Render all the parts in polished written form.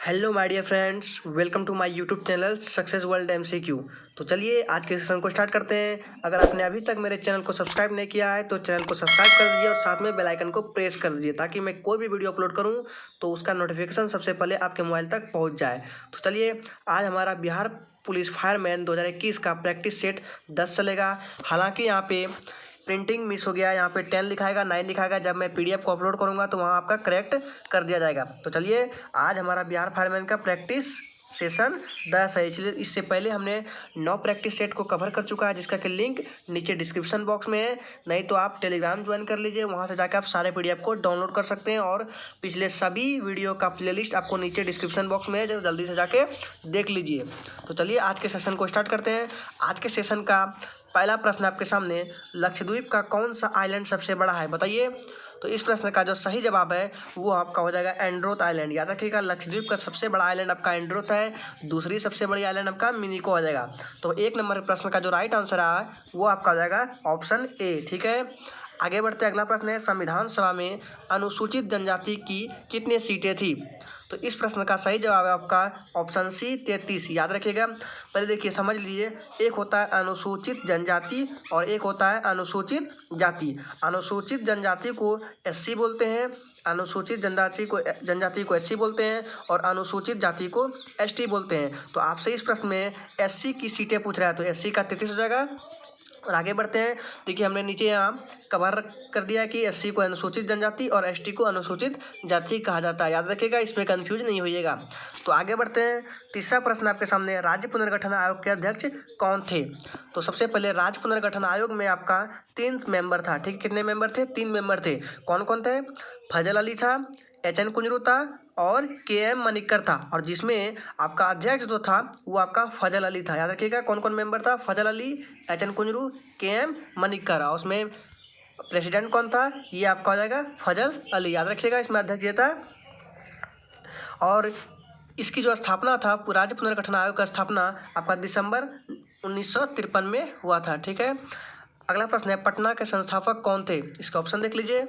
Hello my dear friends, welcome to my YouTube channel success world MCQ. तो चलिए आज के सेशन को स्टार्ट करते हैं। अगर आपने अभी तक मेरे चैनल को सब्सक्राइब नहीं किया है तो चैनल को सब्सक्राइब कर दीजिए और साथ में बेल आइकन को प्रेस कर दीजिए ताकि मैं कोई भी वीडियो अपलोड करूं तो उसका नोटिफिकेशन सबसे पहले आपके मोबाइल तक पहुंच जाए। तो चलिए आज हमारा बिहार पुलिस फायरमैन 2021 का प्रैक्टिस सेट 10 चलेगा। हालांकि यहाँ पे प्रिंटिंग मिस हो गया है, यहाँ पे 10 लिखाएगा 9 लिखाएगा। जब मैं पीडीएफ को अपलोड करूँगा तो वहाँ आपका करेक्ट कर दिया जाएगा। तो चलिए आज हमारा बिहार फायरमैन का प्रैक्टिस सेशन 10 है। इसलिए इससे पहले हमने 9 प्रैक्टिस सेट को कवर कर चुका है जिसका कि लिंक नीचे डिस्क्रिप्शन बॉक्स में है। नहीं तो आप टेलीग्राम ज्वाइन कर लीजिए, वहाँ से जाकर आप सारे पीडीएफ को डाउनलोड कर सकते हैं और पिछले सभी वीडियो का प्लेलिस्ट आपको नीचे डिस्क्रिप्शन बॉक्स में है, जो जल्दी से जाके देख लीजिए। तो चलिए आज के सेशन को स्टार्ट करते हैं। आज के सेशन का पहला प्रश्न आपके सामने, लक्षद्वीप का कौन सा आइलैंड सबसे बड़ा है बताइए। तो इस प्रश्न का जो सही जवाब है वो आपका हो जाएगा एंड्रोथ आइलैंड। याद रखिएगा, लक्षद्वीप का सबसे बड़ा आइलैंड आपका एंड्रोथ है, दूसरी सबसे बड़ी आइलैंड आपका मिनिको हो जाएगा। तो एक नंबर प्रश्न का जो राइट आंसर है वो आपका हो जाएगा ऑप्शन ए। ठीक है, आगे बढ़ते अगला प्रश्न है, संविधान सभा में अनुसूचित जनजाति की कितनी सीटें थी। तो इस प्रश्न का सही जवाब है आपका ऑप्शन सी 33। याद रखिएगा, पहले देखिए समझ लीजिए, एक होता है अनुसूचित जनजाति और एक होता है अनुसूचित जाति। अनुसूचित जनजाति को एससी बोलते हैं, अनुसूचित जनजाति को एससी बोलते हैं और अनुसूचित जाति को एसटी बोलते हैं। तो आपसे इस प्रश्न में एससी की सीटें पूछ रहा है तो एससी का 33 हो जाएगा। और आगे बढ़ते हैं, देखिए हमने नीचे यहाँ कवर कर दिया कि एससी को अनुसूचित जनजाति और एसटी को अनुसूचित जाति कहा जाता है। याद रखिएगा, इसमें कंफ्यूज नहीं होइएगा। तो आगे बढ़ते हैं, तीसरा प्रश्न आपके सामने, राज्य पुनर्गठन आयोग के अध्यक्ष कौन थे। तो सबसे पहले राज्य पुनर्गठन आयोग में आपका 3 मेंबर था। ठीक, कितने मेंबर थे? 3 मेंबर थे। कौन कौन थे? फजल अली था, एच.एन. कुंजरू था और के.एम. मनिक्कर था। और जिसमें आपका अध्यक्ष जो था वो आपका फजल अली था। याद रखिएगा कौन कौन मेंबर था? फजल अली, एच.एन. कुंजरू, के.एम. मनिक्कर। और उसमें प्रेसिडेंट कौन था? ये आपका हो जाएगा फजल अली। याद रखिएगा, इसमें अध्यक्ष ये था। और इसकी जो स्थापना था, राज्य पुनर्गठन आयोग का स्थापना आपका दिसंबर 1953 में हुआ था। ठीक है, अगला प्रश्न है, पटना के संस्थापक कौन थे। इसका ऑप्शन देख लीजिए।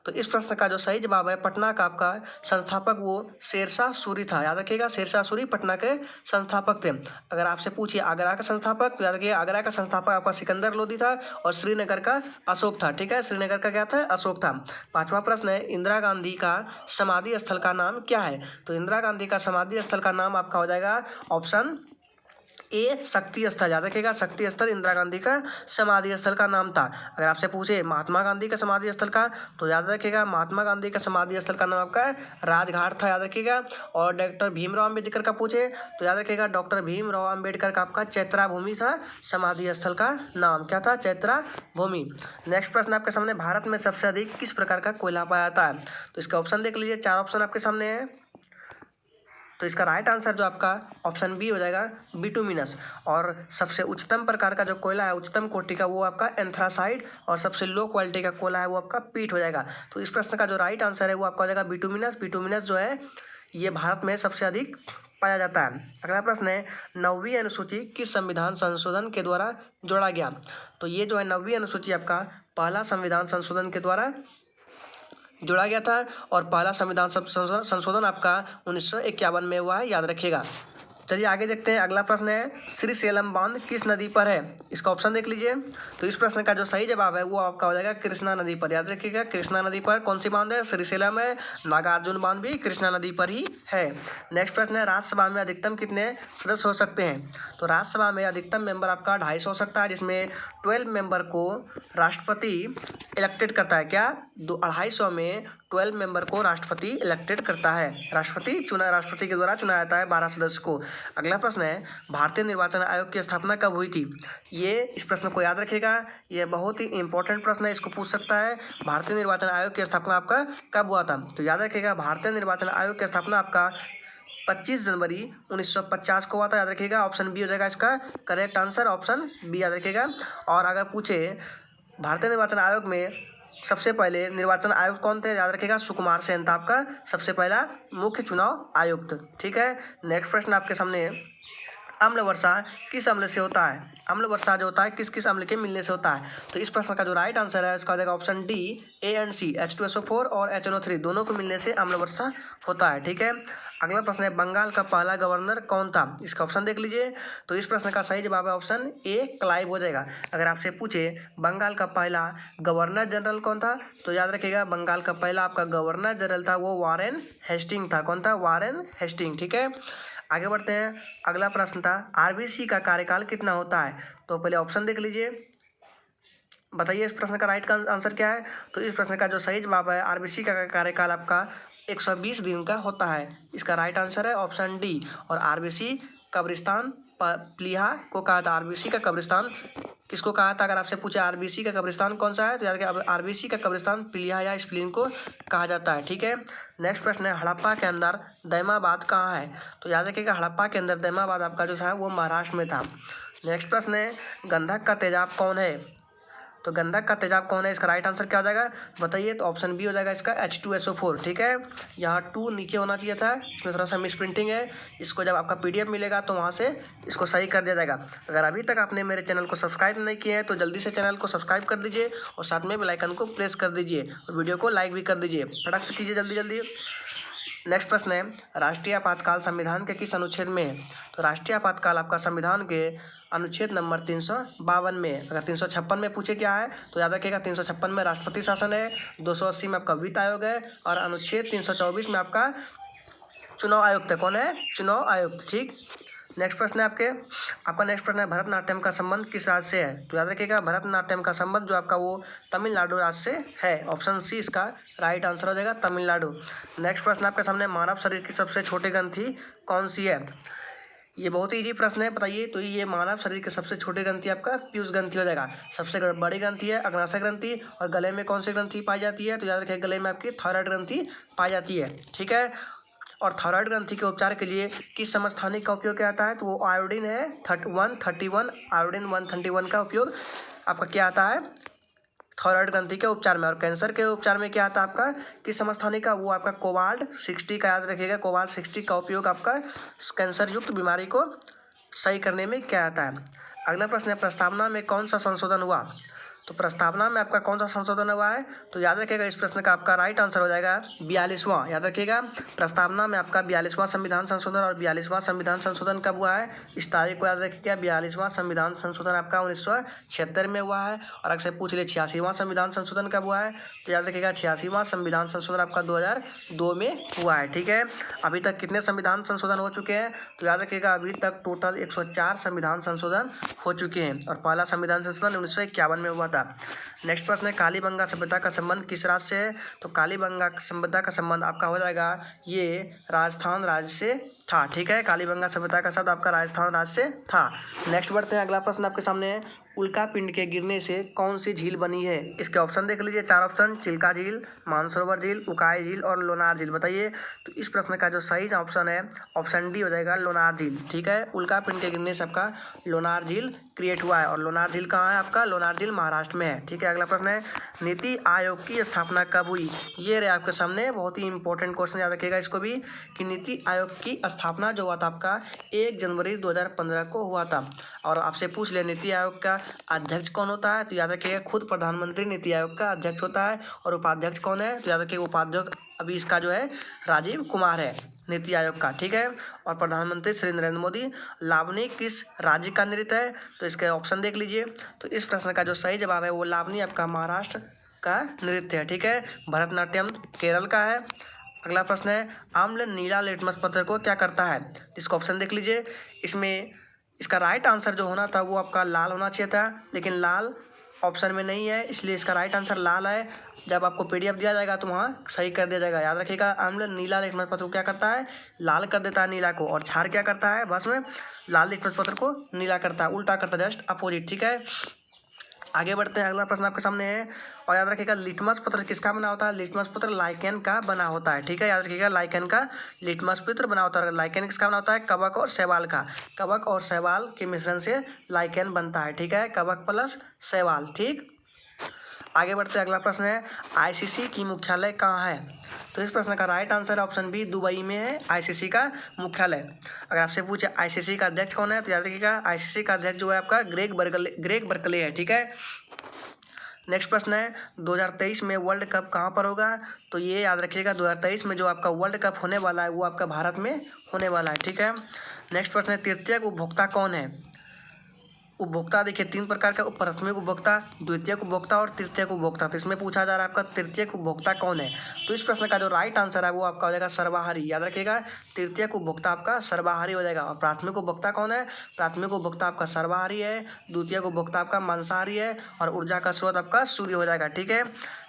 तो इस प्रश्न का जो सही जवाब है, पटना का आपका संस्थापक वो शेरशाह सूरी था। याद रखिएगा, शेरशाह सूरी पटना के संस्थापक थे। अगर आपसे पूछिए आगरा का संस्थापक, तो याद रखिएगा आगरा का संस्थापक आपका सिकंदर लोदी था और श्रीनगर का अशोक था। ठीक है, श्रीनगर का क्या था? अशोक था। पांचवा प्रश्न है, इंदिरा गांधी का समाधि स्थल का नाम क्या है। तो इंदिरा गांधी का समाधि स्थल का नाम आपका हो जाएगा ऑप्शन ए शक्ति स्थल। याद रखिएगा, शक्ति स्थल इंदिरा गांधी का समाधि स्थल का नाम था। अगर आपसे पूछे महात्मा गांधी का समाधि स्थल का, तो याद रखिएगा महात्मा गांधी का समाधि स्थल का नाम आपका राजघाट था। याद रखिएगा। और डॉक्टर भीमराव अम्बेडकर का पूछे तो याद रखिएगा डॉक्टर भीमराव अम्बेडकर का आपका चैत्रा भूमि था समाधि स्थल का नाम। क्या था? चैत्रा भूमि। नेक्स्ट प्रश्न आपके सामने, भारत में सबसे अधिक किस प्रकार का कोयला पाया जाता है। तो इसका ऑप्शन देख लीजिए, 4 ऑप्शन आपके सामने है। तो इसका राइट आंसर जो आपका ऑप्शन बी हो जाएगा बिटुमिनस। और सबसे उच्चतम प्रकार का जो कोयला है, उच्चतम कोटि का, वो आपका एंथ्रासाइड। और सबसे लो क्वालिटी का कोयला है वो आपका पीट हो जाएगा। तो इस प्रश्न का जो राइट आंसर है वो आपका हो जाएगा बिटुमिनस। बिटुमिनस जो है ये भारत में सबसे अधिक पाया जाता है। अगला प्रश्न है, 9वीं अनुसूची किस संविधान संशोधन के द्वारा जोड़ा गया। तो ये जो है 9वीं अनुसूची आपका पहला संविधान संशोधन के द्वारा जोड़ा गया था। और पहला संविधान संशोधन आपका 1951 में हुआ है। याद रखिएगा। चलिए आगे देखते हैं, अगला प्रश्न है, श्रीशैलम बांध किस नदी पर है। इसका ऑप्शन देख लीजिए। तो इस प्रश्न का जो सही जवाब है वो आपका हो जाएगा कृष्णा नदी पर। याद रखिएगा, कृष्णा नदी पर कौन सी बांध है? श्रीशैलम है। नागार्जुन बांध भी कृष्णा नदी पर ही है। नेक्स्ट प्रश्न है, राज्यसभा में अधिकतम कितने सदस्य हो सकते हैं। तो राज्यसभा में अधिकतम मेंबर आपका 250 हो सकता है, जिसमें 12 मेंबर को राष्ट्रपति इलेक्टेड करता है। क्या? 250 में 12 मेंबर को राष्ट्रपति इलेक्टेड करता है। राष्ट्रपति के द्वारा चुना जाता है 12 सदस्य को। अगला प्रश्न है, भारतीय निर्वाचन आयोग की स्थापना कब हुई थी। ये इस प्रश्न को याद रखिएगा, ये बहुत ही इंपॉर्टेंट प्रश्न है, इसको पूछ सकता है। भारतीय निर्वाचन आयोग की स्थापना आपका कब हुआ था। तो याद रखिएगा, भारतीय निर्वाचन आयोग की स्थापना आपका 25 जनवरी 1950 को हुआ था। याद रखिएगा, ऑप्शन बी हो जाएगा इसका करेक्ट आंसर, ऑप्शन बी याद रखिएगा। और अगर पूछे भारतीय निर्वाचन आयोग में सबसे पहले निर्वाचन आयुक्त कौन थे, याद रखिएगा सुकुमार सेन था आपका सबसे पहला मुख्य चुनाव आयुक्त। ठीक है, नेक्स्ट प्रश्न आपके सामने, अम्ल वर्षा किस अम्ल से होता है। अम्ल वर्षा जो होता है किस किस अम्ल के मिलने से होता है। तो इस प्रश्न का जो राइट आंसर है इसका हो जाएगा option D, A and C, H2SO4 और HNO3 दोनों को मिलने से अम्ल वर्षा होता है। ठीक है, अगला प्रश्न है बंगाल का पहला गवर्नर कौन था? इसका ऑप्शन देख लीजिए। तो इस प्रश्न का सही जवाब है ऑप्शन ए क्लाइव हो जाएगा। अगर आपसे पूछे बंगाल का पहला गवर्नर जनरल कौन था, तो याद रखिएगा बंगाल का पहला आपका गवर्नर जनरल था वो वारेन हेस्टिंग था। कौन था? Warren Hasting. ठीक है, आगे बढ़ते हैं। अगला प्रश्न था आरबीसी का कार्यकाल कितना होता है? तो पहले ऑप्शन देख लीजिए, बताइए इस प्रश्न का राइट का आंसर क्या है। तो इस प्रश्न का जो सही जवाब है आरबीसी का कार्यकाल आपका 120 दिन का होता है। इसका राइट आंसर है ऑप्शन डी। और आरबीसी कब्रिस्तान प्लीहा को कहा था। आरबीसी का कब्रिस्तान किसको कहा था? अगर आपसे पूछे आरबीसी का कब्रिस्तान कौन सा है, तो याद रखिए आरबीसी का कब्रिस्तान प्लीहा या स्प्लीन को कहा जाता है। ठीक है, नेक्स्ट प्रश्न है हड़प्पा के अंदर दैमाबाद कहाँ है? तो याद रखिएगा हड़प्पा के अंदर दैमाबाद आपका जो था वो महाराष्ट्र में था। नेक्स्ट प्रश्न है गंधक का तेजाब कौन है? तो गंधक का तेजाब कौन है? इसका राइट आंसर क्या हो जाएगा बताइए। तो ऑप्शन बी हो जाएगा इसका H2SO4। ठीक है, यहाँ 2 नीचे होना चाहिए था, इसमें थोड़ा सा मिस प्रिंटिंग है। इसको जब आपका PDF मिलेगा तो वहाँ से इसको सही कर दिया जाएगा। अगर अभी तक आपने मेरे चैनल को सब्सक्राइब नहीं किया है तो जल्दी से चैनल को सब्सक्राइब कर दीजिए और साथ में बेल आइकन को प्रेस कर दीजिए और वीडियो को लाइक भी कर दीजिए। फटाक से कीजिए जल्दी जल्दी। नेक्स्ट प्रश्न है राष्ट्रीय आपातकाल संविधान के किस अनुच्छेद में है? तो राष्ट्रीय आपातकाल आपका संविधान के अनुच्छेद नंबर 352 में। अगर 356 में पूछे क्या है तो याद रखिएगा 356 में राष्ट्रपति शासन है, 280 में आपका वित्त आयोग है और अनुच्छेद 324 में आपका चुनाव आयुक्त है। कौन है? चुनाव आयुक्त। ठीक, नेक्स्ट प्रश्न है आपका नेक्स्ट प्रश्न है भरतनाट्यम का संबंध किस राज्य से है? तो याद रखिएगा भरतनाट्यम का संबंध जो आपका वो तमिलनाडु राज्य से है। ऑप्शन सी इसका राइट आंसर हो जाएगा तमिलनाडु। नेक्स्ट प्रश्न आपके सामने मानव शरीर की सबसे छोटी ग्रंथि कौन सी है? ये बहुत ही इजी प्रश्न है, बताइए। तो ये मानव शरीर की सबसे छोटी ग्रंथि आपका पीयूष ग्रंथि हो जाएगा। सबसे बड़ी ग्रंथि है अग्नाशय ग्रंथि। और गले में कौन सी ग्रंथि पाई जाती है? तो याद रखिए गले में आपकी थायराइड ग्रंथि पाई जाती है। ठीक है, और थायराइड ग्रंथि के उपचार के लिए किस समस्थानिक का उपयोग किया जाता है? तो वो आयोडीन है 131 आयोडीन 131 का उपयोग आपका क्या आता है थायराइड ग्रंथि के उपचार में। और कैंसर के उपचार में क्या आता है आपका किस समस्थानिक का? वो आपका कोबाल्ट 60 का, याद रखिएगा कोबाल्ट 60 का उपयोग आपका कैंसर युक्त बीमारी को सही करने में क्या आता है। अगला प्रश्न है प्रस्तावना में कौन सा संशोधन हुआ? तो प्रस्तावना में आपका कौन सा संशोधन हुआ है? तो याद रखिएगा इस प्रश्न का आपका राइट आंसर हो जाएगा 42वां। याद रखिएगा प्रस्तावना में आपका 42वां संविधान संशोधन। और 42वां संविधान संशोधन कब हुआ है? इस तारीख को याद रखिएगा। 42वां संविधान संशोधन आपका 1976 में हुआ है। और अगर से पूछ ले 86वां संविधान संशोधन कब हुआ है? तो याद रखिएगा 86वां संविधान संशोधन आपका 2002 में हुआ है। ठीक है, अभी तक कितने संविधान संशोधन हो चुके हैं? तो याद रखिएगा अभी तक टोटल 104 संविधान संशोधन हो चुके हैं और पहला संविधान संशोधन 1951 में हुआ था। नेक्स्ट प्रश्न है कालीबंगा सभ्यता का संबंध किस राज्य से है? तो कालीबंगा सभ्यता का संबंध आपका हो जाएगा ये राजस्थान राज्य से था। ठीक है, कालीबंगा सभ्यता का शब्द आपका राजस्थान राज्य से था। नेक्स्ट बढ़ते हैं, अगला प्रश्न आपके सामने है उल्का पिंड के गिरने से कौन सी झील बनी है? इसके ऑप्शन देख लीजिए, 4 ऑप्शन, चिल्का झील, मानसरोवर झील, उकाई झील और लोनार झील। बताइए। तो इस प्रश्न का जो सही ऑप्शन है ऑप्शन डी हो जाएगा लोनार झील। ठीक है, उल्का पिंड के गिरने से आपका लोनार झील क्रिएट हुआ है। और लोनार झील कहाँ है आपका? लोनार झील महाराष्ट्र में है। ठीक है, अगला प्रश्न है नीति आयोग की स्थापना कब हुई? ये रहे आपके सामने बहुत ही इंपॉर्टेंट क्वेश्चन, याद रखिएगा इसको भी कि नीति आयोग की स्थापना जो हुआ था आपका 1 जनवरी 2015 को हुआ था। और आपसे पूछ ले नीति आयोग का अध्यक्ष कौन होता है? तो याद रखिएगा खुद प्रधानमंत्री नीति आयोग का अध्यक्ष होता है। और उपाध्यक्ष कौन है? तो याद रखिएगा उपाध्यक्ष अभी इसका जो है राजीव कुमार है नीति आयोग का। ठीक है, और प्रधानमंत्री श्री नरेंद्र मोदी। लावनी किस राज्य का नृत्य है? तो इसके ऑप्शन देख लीजिए। तो इस प्रश्न का जो सही जवाब है वो लावनी आपका महाराष्ट्र का नृत्य है। ठीक है, भरतनाट्यम केरल का है। अगला प्रश्न है आम्ल नीला लिटमस पत्र को क्या करता है? इसका ऑप्शन देख लीजिए। इसमें इसका राइट आंसर जो होना था वो आपका लाल होना चाहिए था, लेकिन लाल ऑप्शन में नहीं है, इसलिए इसका राइट आंसर लाल है। जब आपको PDF दिया जाएगा तो वहाँ सही कर दिया जाएगा। याद रखिएगा आम्ल नीला लिटमस पत्र को क्या करता है? लाल कर देता है नीला को। और क्षार क्या करता है? बस में लाल लिटमस पत्र को नीला करता है, उल्टा करता है, जस्ट अपोजिट। ठीक है, आगे बढ़ते हैं, अगला प्रश्न आपके सामने है। और याद रखिएगा लिटमस पत्र किसका बना होता है? लिटमस पत्र लाइकेन का बना होता है। ठीक है, याद रखिएगा लाइकेन का लिटमस पत्र बना होता है। लाइकेन किसका बना होता है? कवक और शैवाल का। कवक और शैवाल के मिश्रण से लाइकेन बनता है। ठीक है, कवक प्लस शैवाल। ठीक, आगे बढ़ते हैं, अगला प्रश्न है ICC की मुख्यालय कहाँ है? तो इस प्रश्न का right answer option B Dubai में है ICC का मुख्यालय। अगर आपसे पूछे ICC का अध्यक्ष कौन है? तो याद रखिएगा ICC का अध्यक्ष जो है आपका ग्रेग बर्कले है। ठीक है, नेक्स्ट प्रश्न है 2023 में वर्ल्ड कप कहाँ पर होगा? तो ये याद रखिएगा 2023 में जो आपका वर्ल्ड कप होने वाला है वो आपका भारत में होने वाला है, ठीक है। नेक्स्ट प्रश्न है तृतीयक उपभोक्ता कौन है? उपभोक्ता देखिए 3 प्रकार का, प्राथमिक उपभोक्ता, द्वितीयक उपभोक्ता और तृतीयक उपभोक्ता। तो इसमें पूछा जा रहा है आपका तृतीयक उपभोक्ता कौन है? तो इस प्रश्न का जो राइट आंसर है वो आपका हो जाएगा सर्वाहारी। याद रखिएगा तृतीयक उपभोक्ता आपका सर्वाहारी हो जाएगा। और प्राथमिक उपभोक्ता कौन है? प्राथमिक उपभोक्ता आपका सर्वाहारी है, द्वितीयक उपभोक्ता आपका मांसाहारी है और ऊर्जा का स्रोत आपका सूर्य हो जाएगा, ठीक है।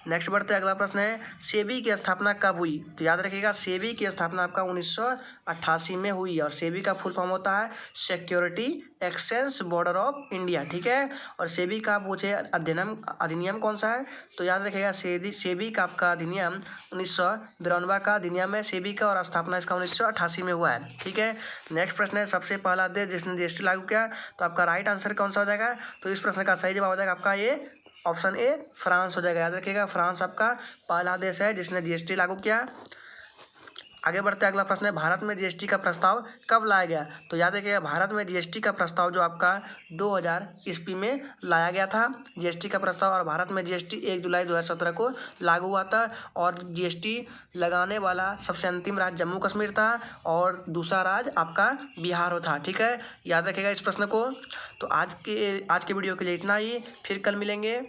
नेक्स्ट बढ़ते हैं, अगला प्रश्न है सेबी की स्थापना कब हुई? तो याद रखिएगा सेबी की स्थापना आपका 1988 में हुई और सेबी का फुल फॉर्म होता है security exchange board of India, ठीक है। और सेबी का पूछे अधिनियम कौन सा है? तो याद रखिएगा सेबी का आपका अधिनियम 1992 का अधिनियम है सेबी का और स्थापना इसका 1988 में हुआ है, ठीक है। नेक्स्ट प्रश्न है सबसे पहला देश जिसने जीएसटी लागू किया? तो आपका राइट आंसर कौन सा हो जाएगा? तो इस प्रश्न का सही जवाब हो जाएगा आपका ये ऑप्शन ए फ्रांस हो जाएगा। याद रखिएगा फ्रांस आपका पहला देश है जिसने जीएसटी लागू किया। आगे बढ़ते हैं, अगला प्रश्न है भारत में जीएसटी का प्रस्ताव कब लाया गया? तो याद रखिएगा भारत में जीएसटी का प्रस्ताव जो आपका 2000 ईस्वी में लाया गया था जीएसटी का प्रस्ताव। और भारत में जीएसटी 1 जुलाई 2017 को लागू हुआ था और जीएसटी लगाने वाला सबसे अंतिम राज्य जम्मू कश्मीर था और दूसरा राज्य आपका बिहार था, ठीक है। याद रखिएगा इस प्रश्न को। तो आज के वीडियो के लिए इतना ही, फिर कल मिलेंगे।